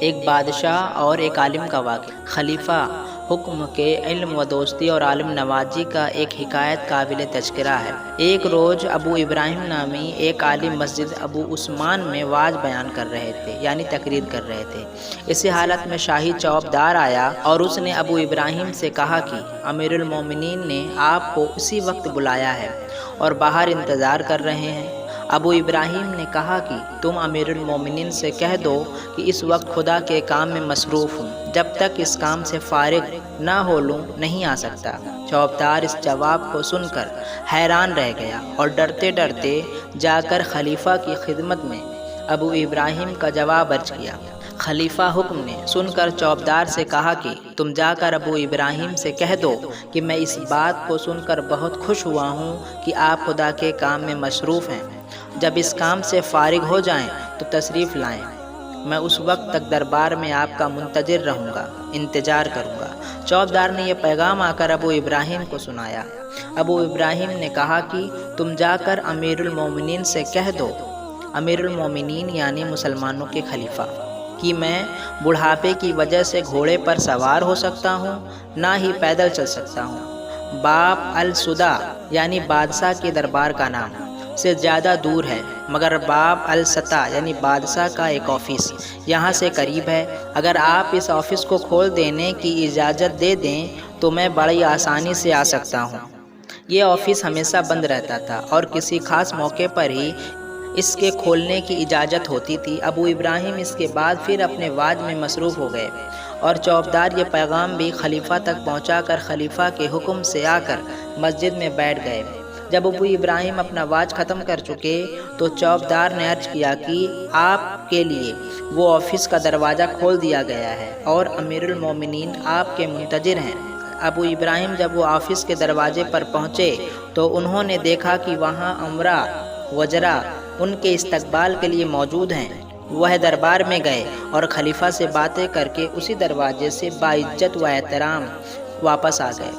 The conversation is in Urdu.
ایک بادشاہ اور ایک عالم کا واقعہ۔ خلیفہ حکم کے علم و دوستی اور عالم نوازی کا ایک حکایت قابل تذکرہ ہے۔ ایک روز ابو ابراہیم نامی ایک عالم مسجد ابو عثمان میں واعظ بیان کر رہے تھے، یعنی تقریر کر رہے تھے۔ اسی حالت میں شاہی چوبدار آیا اور اس نے ابو ابراہیم سے کہا کہ امیر المومنین نے آپ کو اسی وقت بلایا ہے اور باہر انتظار کر رہے ہیں۔ ابو ابراہیم نے کہا کہ تم امیر المومنین سے کہہ دو کہ اس وقت خدا کے کام میں مصروف ہوں، جب تک اس کام سے فارغ نہ ہو لوں نہیں آ سکتا۔ چوبدار اس جواب کو سن کر حیران رہ گیا اور ڈرتے ڈرتے جا کر خلیفہ کی خدمت میں ابو ابراہیم کا جواب عرض کیا۔ خلیفہ حکم نے سن کر چوبدار سے کہا کہ تم جا کر ابو ابراہیم سے کہہ دو کہ میں اس بات کو سن کر بہت خوش ہوا ہوں کہ آپ خدا کے کام میں مصروف ہیں۔ جب اس کام سے فارغ ہو جائیں تو تشریف لائیں، میں اس وقت تک دربار میں آپ کا منتظر رہوں گا، انتظار کروں گا۔ چوبدار نے یہ پیغام آ کر ابو ابراہیم کو سنایا۔ ابو ابراہیم نے کہا کہ تم جا کر امیر المومنین سے کہہ دو، امیر المومنین یعنی مسلمانوں کے خلیفہ، کہ میں بڑھاپے کی وجہ سے گھوڑے پر سوار ہو سکتا ہوں، نہ ہی پیدل چل سکتا ہوں۔ باب السدا یعنی بادشاہ کے دربار کا نام سے زیادہ دور ہے، مگر باب السطا یعنی بادشاہ کا ایک آفس یہاں سے قریب ہے۔ اگر آپ اس آفس کو کھول دینے کی اجازت دے دیں تو میں بڑی آسانی سے آ سکتا ہوں۔ یہ آفس ہمیشہ بند رہتا تھا اور کسی خاص موقع پر ہی اس کے کھولنے کی اجازت ہوتی تھی۔ ابو ابراہیم اس کے بعد پھر اپنے واعظ میں مصروف ہو گئے اور چوبدار یہ پیغام بھی خلیفہ تک پہنچا کر خلیفہ کے حکم سے آ کر مسجد میں بیٹھ گئے۔ جب ابو ابراہیم اپنا واعظ ختم کر چکے تو چوبدار نے عرض کیا کہ آپ کے لیے وہ آفس کا دروازہ کھول دیا گیا ہے اور امیر المومنین آپ کے منتظر ہیں۔ ابو ابراہیم جب وہ آفس کے دروازے پر پہنچے تو انہوں نے دیکھا کہ وہاں امرا وزرا ان کے استقبال کے لیے موجود ہیں۔ وہ دربار میں گئے اور خلیفہ سے باتیں کر کے اسی دروازے سے باعزت و احترام واپس آ گئے۔